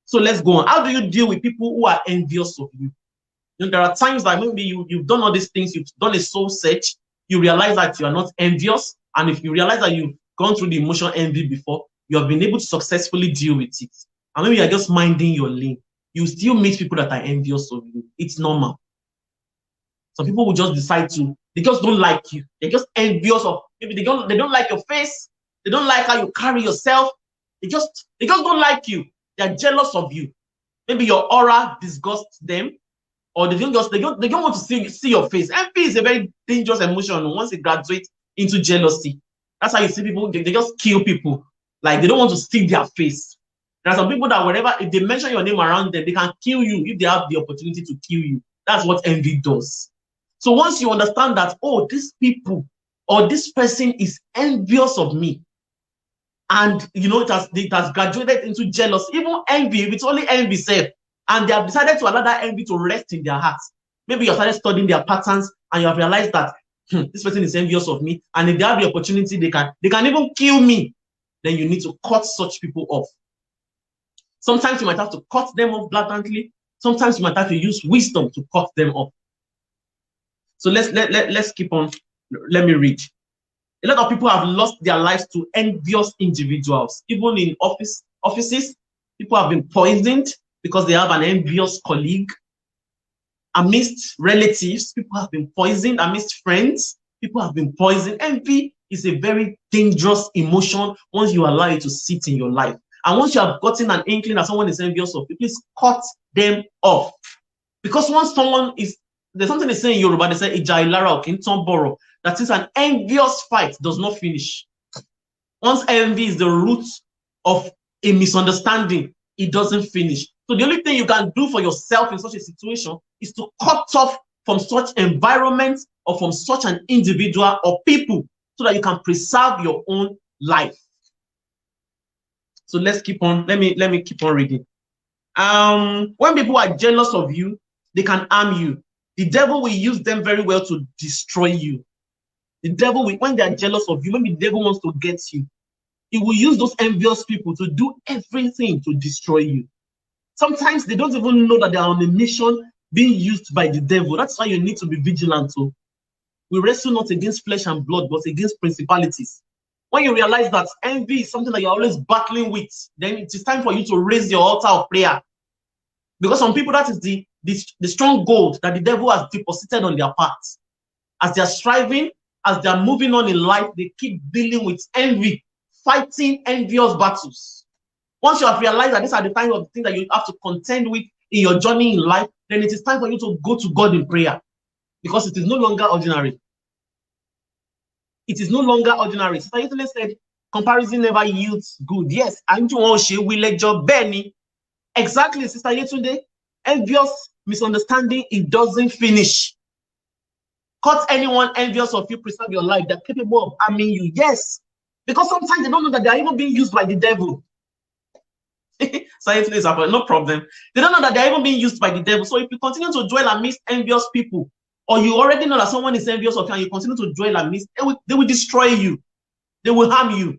So let's go on. How do you deal with people who are envious of you? There are times that maybe you've done all these things, you've done a soul search, you realize that you are not envious. And if you realize that you've gone through the emotional envy before, you have been able to successfully deal with it. And maybe you're just minding your lane. You still meet people that are envious of you. It's normal. Some people will just decide they just don't like you. They're just envious of, maybe they don't like your face. They don't like how you carry yourself. They just don't like you. They're jealous of you. Maybe your aura disgusts them, or they don't want to see your face. Envy is a very dangerous emotion once it graduates into jealousy. That's how you see people, they just kill people. Like, they don't want to see their face. There are some people that whenever, if they mention your name around them, they can kill you if they have the opportunity to kill you. That's what envy does. So once you understand that, oh, these people or this person is envious of me, and you know it has graduated into jealousy, even envy, if it's only envy self, and they have decided to allow that envy to rest in their hearts. Maybe you started studying their patterns and you have realized that this person is envious of me, and if they have the opportunity, they can even kill me. Then you need to cut such people off. Sometimes you might have to cut them off blatantly. Sometimes you might have to use wisdom to cut them off. So let's keep on. Let me read. A lot of people have lost their lives to envious individuals. Even in offices, people have been poisoned because they have an envious colleague. Amidst relatives, people have been poisoned. Amidst friends, people have been poisoned. Envy is a very dangerous emotion once you allow it to sit in your life. And once you have gotten an inkling that someone is envious of you, please cut them off. Because once someone is, there's something they say in Yoruba, they say, Ijailara Okintonboro, that is, an envious fight does not finish. Once envy is the root of a misunderstanding, it doesn't finish. So the only thing you can do for yourself in such a situation is to cut off from such environment or from such an individual or people so that you can preserve your own life. So let's keep on. Let me keep on reading. When people are jealous of you, they can harm you. The devil will use them very well to destroy you. The devil will, when they are jealous of you, when the devil wants to get you, he will use those envious people to do everything to destroy you. Sometimes they don't even know that they are on a mission being used by the devil. That's why you need to be vigilant. So we wrestle not against flesh and blood, but against principalities. When you realize that envy is something that you're always battling with, then it is time for you to raise your altar of prayer. Because some people, that is the strong gold that the devil has deposited on their paths. As they are striving, as they are moving on in life, they keep dealing with envy, fighting envious battles. Once you have realized that these are the kind of things that you have to contend with in your journey in life, then it is time for you to go to God in prayer. Because it is no longer ordinary. It is no longer ordinary. Sister Yetunde said, comparison never yields good. Yes, Benny. Exactly, Sister Yetunde. Envious misunderstanding, it doesn't finish. Cut anyone envious of you, preserve your life. They're capable of harming you. Yes. Because sometimes they don't know that they are even being used by the devil. Science is no problem. They don't know that they're even being used by the devil. So if you continue to dwell amidst envious people, or you already know that someone is envious of you and you continue to dwell amidst, they will destroy you. They will harm you.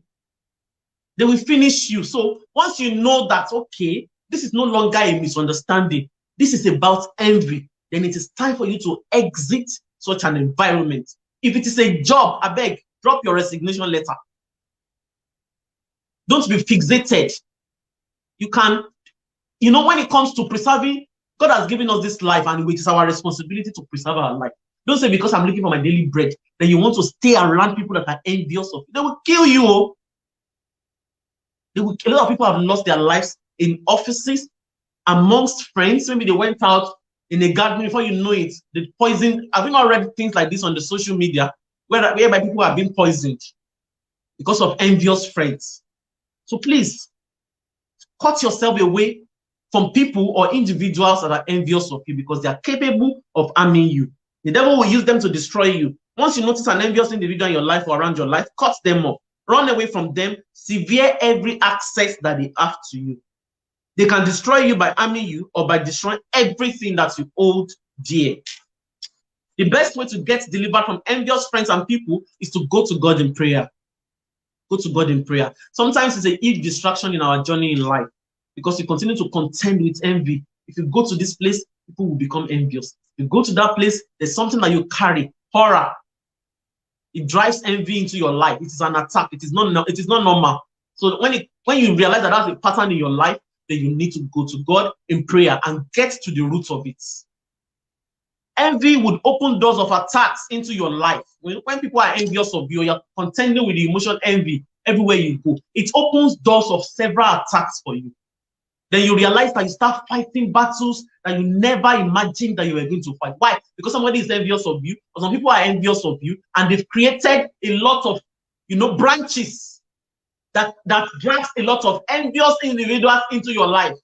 They will finish you. So once you know that, okay, this is no longer a misunderstanding, this is about envy, then it is time for you to exit such an environment. If it is a job, I beg, drop your resignation letter. Don't be fixated. You can, you know, when it comes to preserving, God has given us this life and it is our responsibility to preserve our life. Don't say because I'm looking for my daily bread, then you want to stay around people that are envious of you. They will kill you. A lot of people have lost their lives in offices, amongst friends. Maybe they went out in a garden, before you know it, the poison. I've not read things like this on the social media, whereby people are being poisoned because of envious friends. So please, cut yourself away from people or individuals that are envious of you because they are capable of harming you. The devil will use them to destroy you. Once you notice an envious individual in your life or around your life, cut them off. Run away from them. Sever every access that they have to you. They can destroy you by harming you or by destroying everything that you hold dear. The best way to get delivered from envious friends and people is to go to God in prayer. Go to God in prayer. Sometimes it's a huge distraction in our journey in life because you continue to contend with envy. If you go to this place, people will become envious. If you go to that place, there's something that you carry, horror. It drives envy into your life. It is an attack. It is not normal. So when you realize that that's a pattern in your life, then you need to go to God in prayer and get to the root of it. Envy would open doors of attacks into your life. When people are envious of you, you're contending with the emotion envy everywhere you go. It opens doors of several attacks for you. Then you realize that you start fighting battles that you never imagined that you were going to fight. Why? Because somebody is envious of you, or some people are envious of you, and they've created a lot of, branches that drags a lot of envious individuals into your life.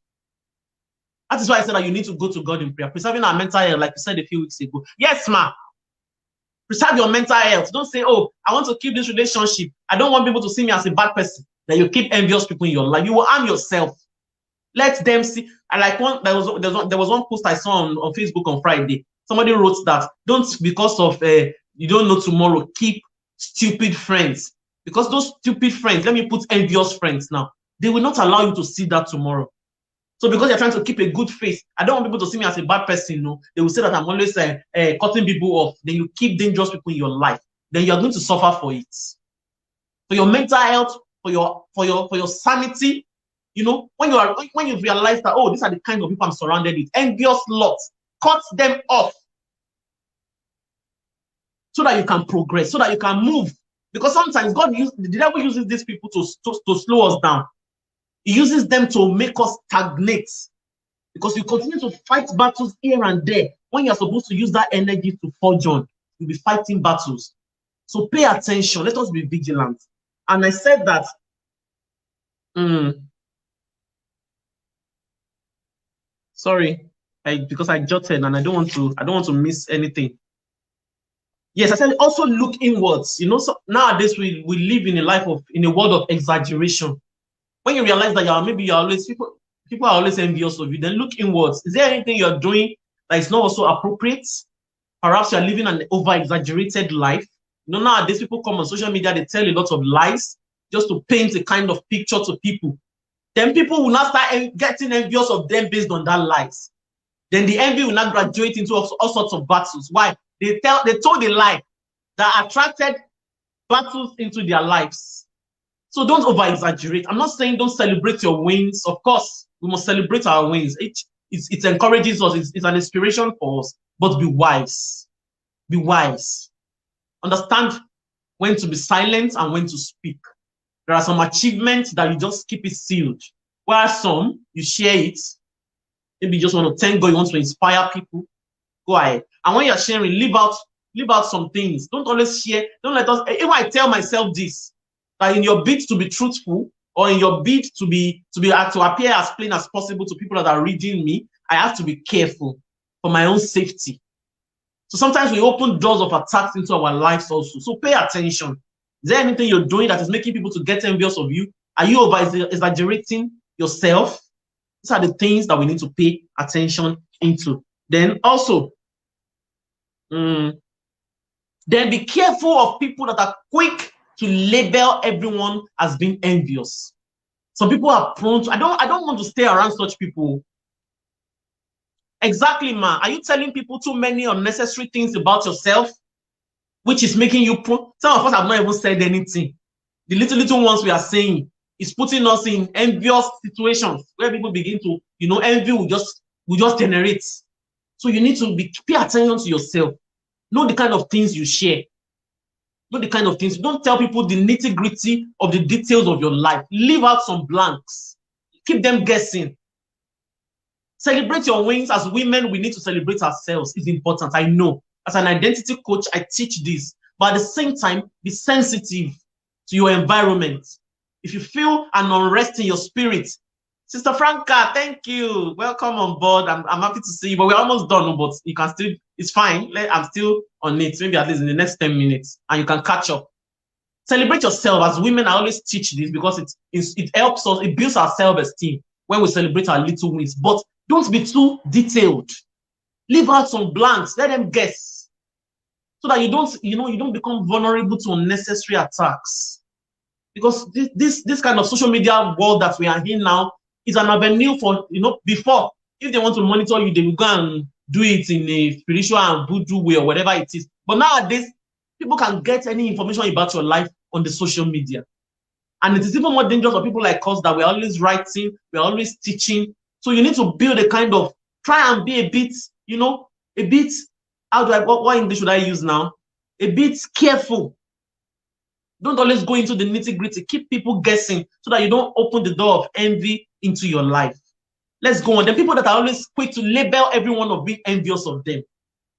That is why I said that you need to go to God in prayer. Preserving our mental health, like we said a few weeks ago. Yes, ma. Preserve your mental health. Don't say, oh, I want to keep this relationship. I don't want people to see me as a bad person. Then you keep envious people in your life. You will harm yourself. Let them see. I like there was one post I saw on Facebook on Friday. Somebody wrote that don't, because of you don't know tomorrow, keep stupid friends. Because those stupid friends, let me put envious friends now, they will not allow you to see that tomorrow. So because you're trying to keep a good face, I don't want people to see me as a bad person. No, they will say that I'm always cutting people off. Then you keep dangerous people in your life. Then you are going to suffer for it. For your mental health, for your sanity. When you realize that, oh, these are the kind of people I'm surrounded with, envious lots, cut them off so that you can progress, so that you can move. Because sometimes the devil uses these people to slow us down. He uses them to make us stagnate. Because you continue to fight battles here and there when you're supposed to use that energy to forge on. You'll be fighting battles. So pay attention. Let us be vigilant. And I said that sorry, because I jotted and I don't want to miss anything. Yes, I said also look inwards. So nowadays we live in a world of exaggeration. When you realize that people are always envious of you, then look inwards. Is there anything you're doing that is not also appropriate? Perhaps you're living an over-exaggerated life. Nowadays people come on social media, they tell a lot of lies just to paint a kind of picture to people. Then people will not start getting envious of them based on that lies. Then the envy will not graduate into all sorts of battles. Why? They told a lie that attracted battles into their lives. So don't over-exaggerate. I'm not saying don't celebrate your wins. Of course, we must celebrate our wins. It encourages us. It's an inspiration for us. But be wise. Be wise. Understand when to be silent and when to speak. There are some achievements that you just keep it sealed. While some, you share it. Maybe you just want to thank God, you want to inspire people. Go ahead. And when you're sharing, leave out some things. Don't always share. Don't let us. If I tell myself this, that in your bid to be truthful, or in your bid to appear as plain as possible to people that are reading me, I have to be careful for my own safety. So sometimes we open doors of attacks into our lives also. So pay attention. Is there anything you're doing that is making people to get envious of you? Are you over-exaggerating yourself? These are the things that we need to pay attention into. Then also, then be careful of people that are quick to label everyone as being envious. Some people are prone to, I don't want to stay around such people. Exactly, man. Are you telling people too many unnecessary things about yourself, which is making you prone? Some of us have not even said anything. The little ones we are saying is putting us in envious situations where people begin to, envy will just generate. So you need to pay attention to yourself. Know the kind of things you share. Know the kind of things. Don't tell people the nitty-gritty of the details of your life. Leave out some blanks. Keep them guessing. Celebrate your wins. As women, we need to celebrate ourselves. It's important. I know. As an identity coach, I teach this. But at the same time, be sensitive to your environment. If you feel an unrest in your spirit, Sister Franca, thank you. Welcome on board. I'm happy to see you, but we're almost done. But you can still, it's fine. I'm still on it, maybe at least in the next 10 minutes, and you can catch up. Celebrate yourself. As women, I always teach this because it helps us, it builds our self-esteem when we celebrate our little wins. But don't be too detailed. Leave out some blanks. Let them guess. So that you don't become vulnerable to unnecessary attacks. Because this kind of social media world that we are in now is an avenue for, before, if they want to monitor you, they will go and do it in a spiritual and voodoo way or whatever it is. But nowadays, people can get any information about your life on the social media. And it is even more dangerous for people like us that we're always writing, we're always teaching. So you need to build a kind of, try and be a bit, what English should I use now? A bit careful. Don't always go into the nitty-gritty. Keep people guessing so that you don't open the door of envy into your life. Let's go on. The people that are always quick to label everyone of being envious of them.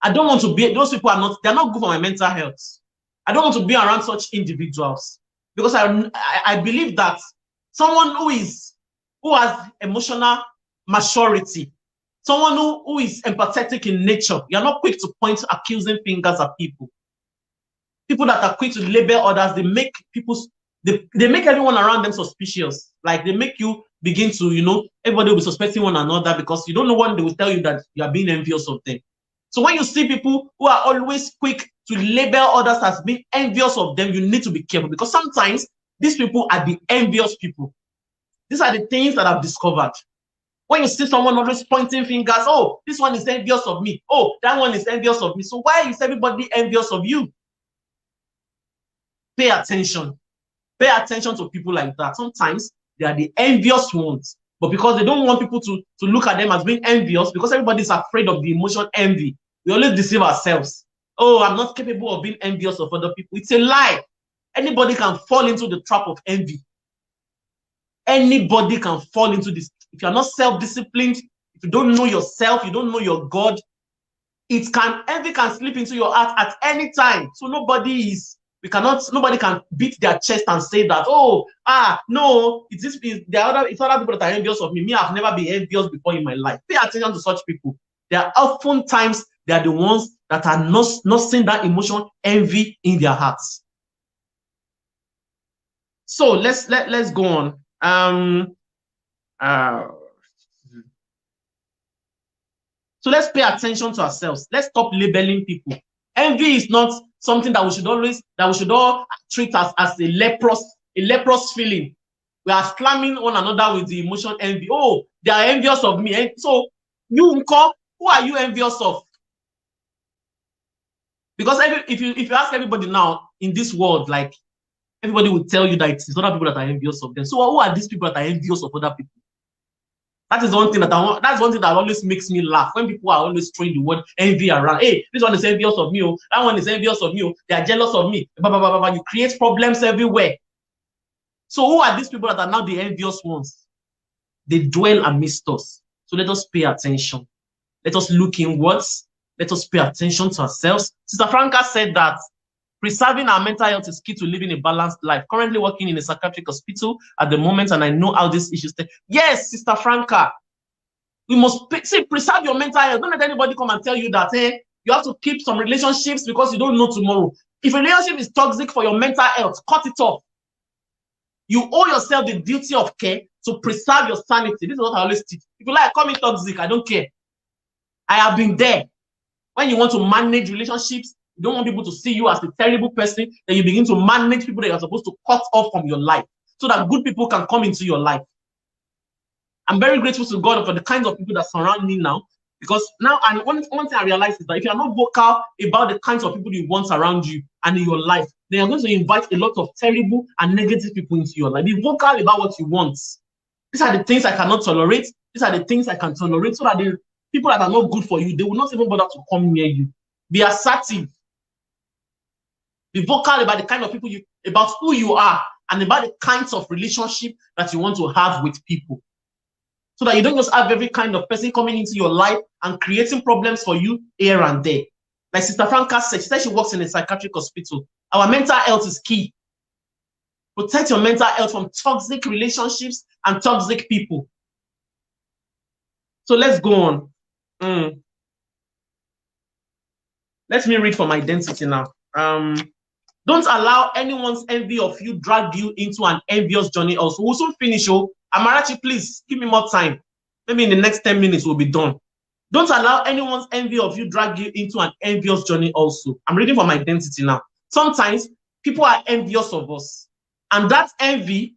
I don't want to be, those people are not, they're not good for my mental health. I don't want to be around such individuals because I believe that someone who has emotional maturity, someone who is empathetic in nature, you're not quick to point accusing fingers at people. People that are quick to label others, they make everyone around them suspicious. Like they make you begin to, everybody will be suspecting one another because you don't know when they will tell you that you are being envious of them. So when you see people who are always quick to label others as being envious of them, you need to be careful because sometimes these people are the envious people. These are the things that I've discovered. When you see someone always pointing fingers, oh, this one is envious of me. Oh, that one is envious of me. So why is everybody envious of you? Pay attention. Pay attention to people like that. Sometimes they are the envious ones, but because they don't want people to look at them as being envious, because everybody's afraid of the emotion envy, we always deceive ourselves. Oh, I'm not capable of being envious of other people. It's a lie. Anybody can fall into the trap of envy. Anybody can fall into this. If you're not self-disciplined, if you don't know yourself, you don't know your God, envy can slip into your heart at any time. So nobody can beat their chest and say that, no, it's other people that are envious of me. Me, I've never been envious before in my life. Pay attention to such people. They are oftentimes they are the ones that are not seeing that emotion, envy in their hearts. So let's go on. So let's pay attention to ourselves. Let's stop labeling people. Envy is not something that we should all treat as a leprous feeling. We are slamming one another with the emotion envy. Oh, they are envious of me. So you, who are you envious of? Because if you ask everybody now in this world, like everybody will tell you that it's other people that are envious of them. So who are these people that are envious of other people? That's one thing that always makes me laugh when people are always throwing the word envy around. Hey, this one is envious of me. Oh, that one is envious of me. Oh, they are jealous of me. Blah, blah, blah, blah. You create problems everywhere. So who are these people that are now the envious ones? They dwell amidst us. So let us pay attention. Let us look inwards. Let us pay attention to ourselves. Sister Franca said that preserving our mental health is key to living a balanced life. Currently working in a psychiatric hospital at the moment, and I know how these issues stay. Yes, Sister Franca, we must preserve your mental health. Don't let anybody come and tell you that you have to keep some relationships because you don't know tomorrow. If a relationship is toxic for your mental health, cut it off. You owe yourself the duty of care to preserve your sanity. This is what I always teach. If you like, call me toxic, I don't care. I have been there. When you want to manage relationships, you don't want people to see you as a terrible person, then you begin to manage people that you're supposed to cut off from your life so that good people can come into your life. I'm very grateful to God for the kinds of people that surround me now, because now, and one thing I realized is that if you're not vocal about the kinds of people you want around you and in your life, then you're going to invite a lot of terrible and negative people into your life. Be vocal about what you want. These are the things I cannot tolerate. These are the things I can tolerate, so that the people that are not good for you, they will not even bother to come near you. Be assertive. Be vocal about the kind of people about who you are, and about the kinds of relationship that you want to have with people. So that you don't just have every kind of person coming into your life and creating problems for you here and there. Like Sister Franca said, she said she works in a psychiatric hospital. Our mental health is key. Protect your mental health from toxic relationships and toxic people. So let's go on. Let me read from Identity now. Don't allow anyone's envy of you drag you into an envious journey also. We'll soon finish. Amarachi, please give me more time. Maybe in the next 10 minutes we'll be done. Don't allow anyone's envy of you drag you into an envious journey also. I'm reading from Identity now. Sometimes people are envious of us, and that envy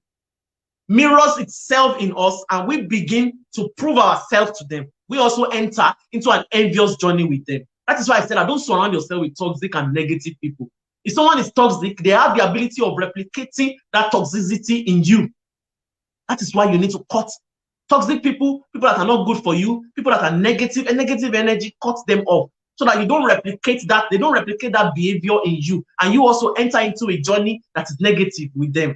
mirrors itself in us, and we begin to prove ourselves to them. We also enter into an envious journey with them. That is why I said, don't surround yourself with toxic and negative people. If someone is toxic, they have the ability of replicating that toxicity in you. That is why you need to cut toxic people that are not good for you, people that are negative and negative energy, cut them off so that you don't replicate that. They don't replicate that behavior in you, and you also enter into a journey that is negative with them.